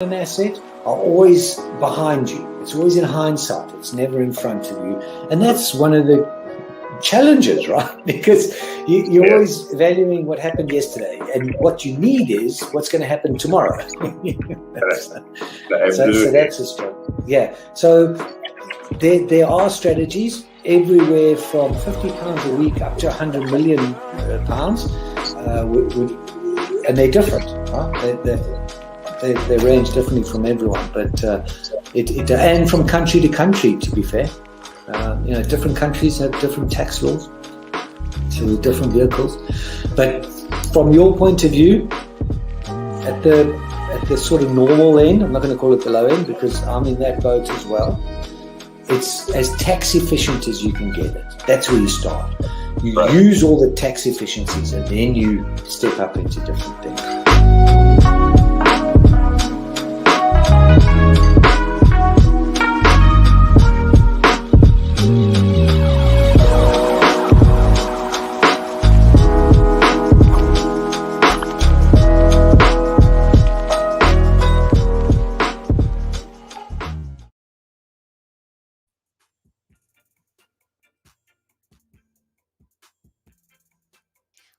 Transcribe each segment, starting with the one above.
an asset are always behind you. It's always in hindsight. It's never in front of you. And that's one of the challenges, right? Because you're Yeah, always valuing what happened yesterday. And what you need is what's going to happen tomorrow. correct. So Absolutely. that's a struggle. Yeah. So there are strategies everywhere from £50 a week up to £100 million, and they're different. Right? They range differently from everyone, but and from country to country. To be fair, different countries have different tax laws, so different vehicles. But from your point of view, at the sort of normal end, I'm not going to call it the low end because I'm in that boat as well. It's as tax efficient as you can get it. That's where you start. You Right. use all the tax efficiencies and then you step up into different things.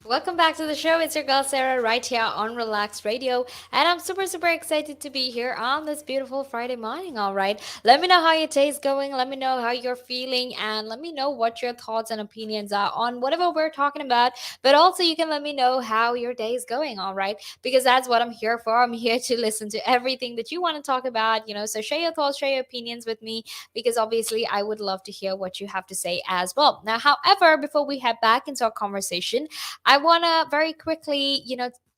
Welcome back to the show. It's your girl Sarah right here on Relax Radio. And I'm super excited to be here on this beautiful Friday morning. All right. Let me know how your day is going. Let me know how you're feeling. And let me know what your thoughts and opinions are on whatever we're talking about. But also, you can let me know how your day is going. All right. Because that's what I'm here for. I'm here to listen to everything that you want to talk about. So share your thoughts, share your opinions with me. Because obviously, I would love to hear what you have to say as well. Now, however, before we head back into our conversation, I want to very quickly,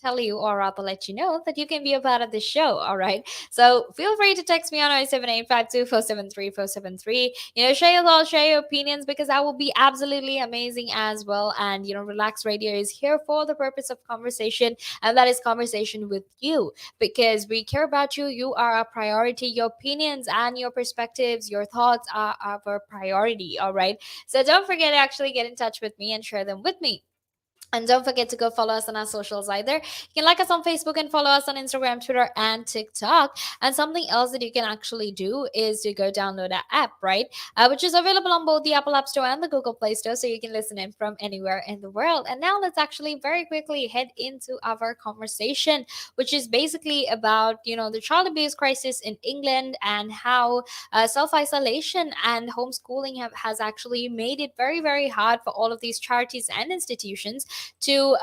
tell you or rather let you know that you can be a part of the show. All right. So feel free to text me on 07852473473. Share your thoughts, share your opinions because that will be absolutely amazing as well. And, Relax Radio is here for the purpose of conversation, and that is conversation with you because we care about you. You are a priority. Your opinions and your perspectives, your thoughts are our priority. All right. So don't forget to actually get in touch with me and share them with me. And don't forget to go follow us on our socials either. You can like us on Facebook and follow us on Instagram, Twitter, and TikTok. And something else that you can actually do is to go download our app, right? Which is available on both the Apple App Store and the Google Play Store. So you can listen in from anywhere in the world. And now let's actually very quickly head into our conversation, which is basically about, the child abuse crisis in England and how self isolation and homeschooling has actually made it very hard for all of these charities and institutions to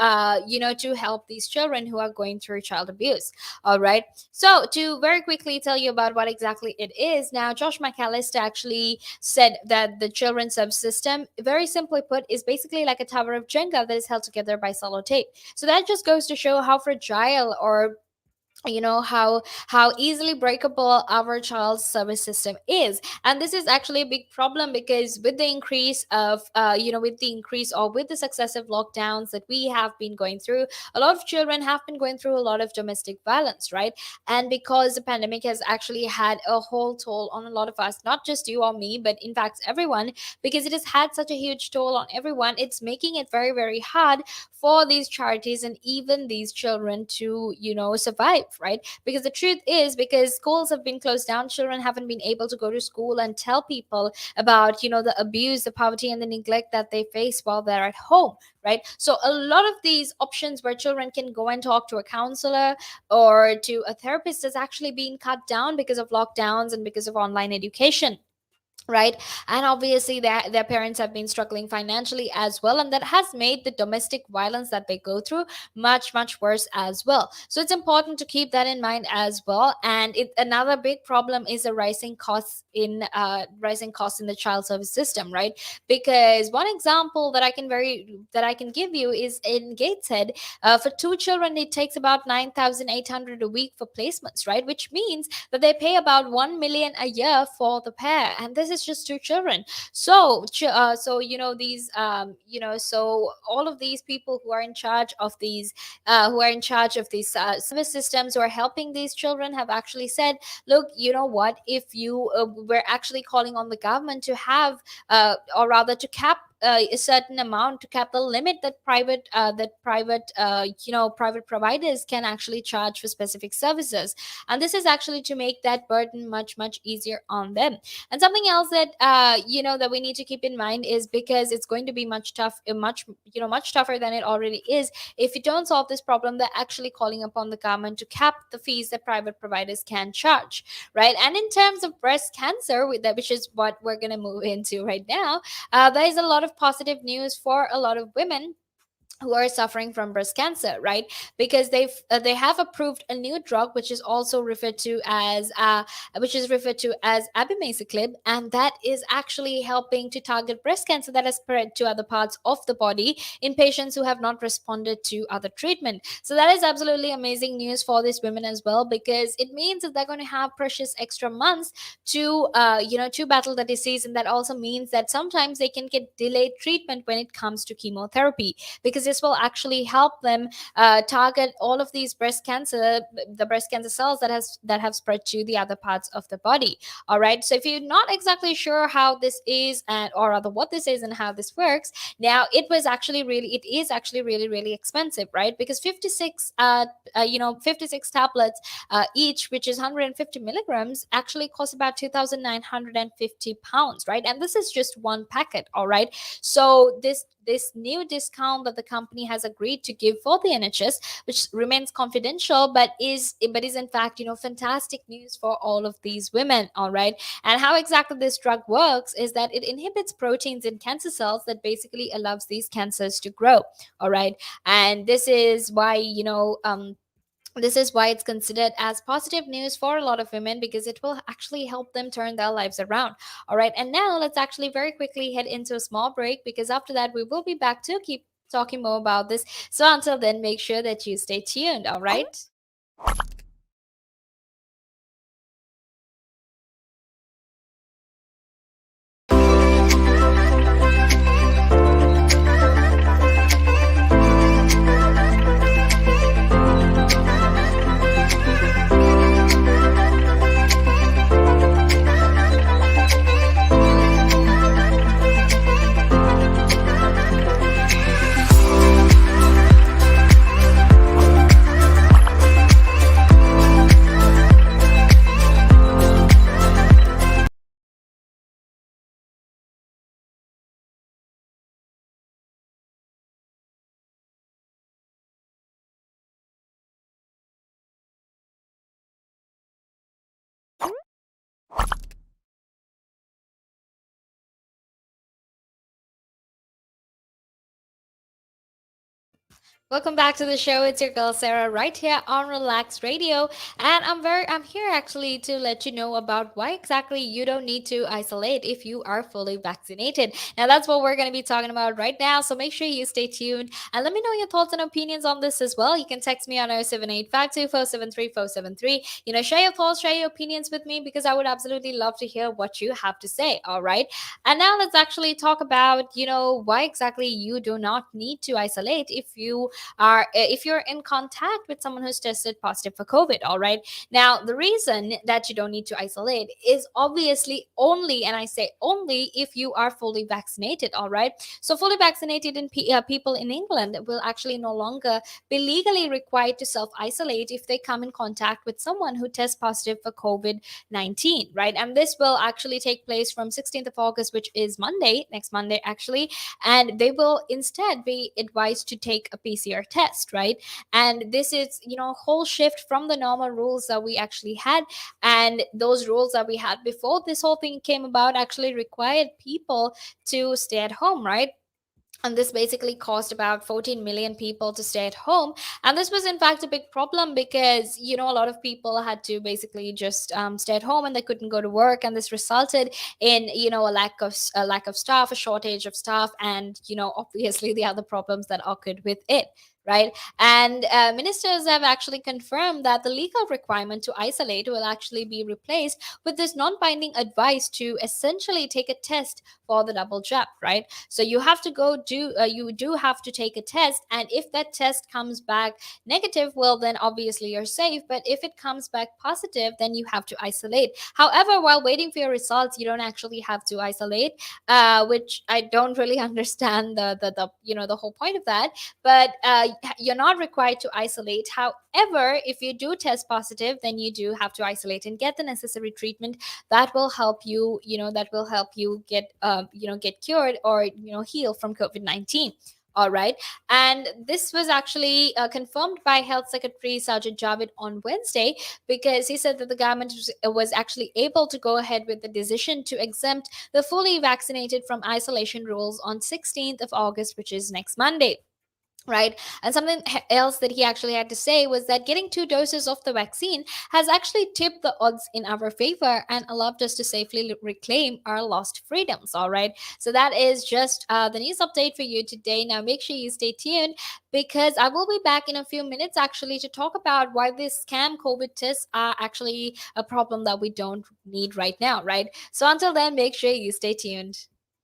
help these children who are going through child abuse. All right, so to very quickly tell you about what exactly it is now, Josh McAllister actually said that the children's subsystem, very simply put, is basically like a tower of Jenga that is held together by sellotape. So that just goes to show how fragile or how easily breakable our child's service system is. And this is actually a big problem because with the increase of with the increase or with the successive lockdowns that we have been going through, a lot of children have been going through a lot of domestic violence, right? And because the pandemic has actually had a whole toll on a lot of us, not just you or me, but in fact everyone, because it has had such a huge toll on everyone, it's making it very hard for these charities and even these children to survive, right? Because the truth is, because schools have been closed down, children haven't been able to go to school and tell people about the abuse, the poverty, and the neglect that they face while they're at home, right? So a lot of these options where children can go and talk to a counselor or to a therapist has actually been cut down because of lockdowns and because of online education, right? And obviously their parents have been struggling financially as well, and that has made the domestic violence that they go through much worse as well. So it's important to keep that in mind as well. And another big problem is the rising costs in the child service system, right? Because one example that I can give you is in Gateshead. For two children it takes about 9,800 a week for placements, right? Which means that they pay about 1 million a year for the pair, and this is just two children. So these so all of these people who are in charge of these service systems who are helping these children have actually said, look, you know what, if you we're actually calling on the government to have or rather to cap a certain amount to cap the limit that private providers can actually charge for specific services. And this is actually to make that burden much easier on them. And something else that that we need to keep in mind is, because it's going to be much tougher than it already is, if you don't solve this problem, they're actually calling upon the government to cap the fees that private providers can charge, right? And in terms of breast cancer, which is what we're going to move into right now, there is a lot of positive news for a lot of women who are suffering from breast cancer, right? Because they have approved a new drug, which is also referred to as abemaciclib, and that is actually helping to target breast cancer that has spread to other parts of the body in patients who have not responded to other treatment. So that is absolutely amazing news for these women as well, because it means that they're going to have precious extra months to battle the disease. And that also means that sometimes they can get delayed treatment when it comes to chemotherapy, because this will actually help them target all of these the breast cancer cells that have spread to the other parts of the body. All right. So if you're not exactly sure how this is, or rather what this is and how this works, now it is actually really expensive, right? Because 56 tablets each, which is 150 milligrams, actually costs about 2,950 pounds, right? And this is just one packet. All right. So this new discount that the company has agreed to give for the NHS, which remains confidential, but is in fact fantastic news for all of these women. All right. And how exactly this drug works is that it inhibits proteins in cancer cells that basically allows these cancers to grow. All right. And this is why it's considered as positive news for a lot of women, because it will actually help them turn their lives around. All right. And now let's actually very quickly head into a small break, because after that we will be back to keep talking more about this. So until then, make sure that you stay tuned. All right. Welcome back to the show. It's your girl Sarah right here on Relax Radio. And I'm here actually to let you know about why exactly you don't need to isolate if you are fully vaccinated. Now that's what we're going to be talking about right now. So make sure you stay tuned and let me know your thoughts and opinions on this as well. You can text me on 07852473473. Share your thoughts, share your opinions with me, because I would absolutely love to hear what you have to say. All right. And now let's actually talk about, why exactly you do not need to isolate if you're in contact with someone who's tested positive for COVID. All right. Now, the reason that you don't need to isolate is obviously only, and I say only, if you are fully vaccinated. All right. So, fully vaccinated people in England will actually no longer be legally required to self isolate if they come in contact with someone who tests positive for COVID-19. Right. And this will actually take place from 16th of August, which is next Monday, actually. And they will instead be advised to take a PCR test, right? And this is a whole shift from the normal rules that we actually had. And those rules that we had before this whole thing came about actually required people to stay at home, right? And this basically caused about 14 million people to stay at home. And this was in fact a big problem, because a lot of people had to basically just stay at home and they couldn't go to work, and this resulted in a lack of staff, a shortage of staff, and obviously the other problems that occurred with it, right? And ministers have actually confirmed that the legal requirement to isolate will actually be replaced with this non-binding advice to essentially take a test for the double jab, right? So you have to go do you do have to take a test, and if that test comes back negative, well, then obviously you're safe. But if it comes back positive, then you have to isolate. However, while waiting for your results, you don't actually have to isolate, which I don't really understand the the whole point of that. But you're not required to isolate. However, if you do test positive, then you do have to isolate and get the necessary treatment that will help you, that will help you get get cured or heal from COVID-19. All right. And this was actually confirmed by Health Secretary Sajid Javid on Wednesday, because he said that the government was actually able to go ahead with the decision to exempt the fully vaccinated from isolation rules on 16th of August, which is next Monday, right? And something else that he actually had to say was that getting 2 doses of the vaccine has actually tipped the odds in our favor and allowed us to safely reclaim our lost freedoms. All right, so that is just the news update for you today. Now make sure you stay tuned, because I will be back in a few minutes actually to talk about why these scam COVID tests are actually a problem that we don't need right now, right? So until then, make sure you stay tuned.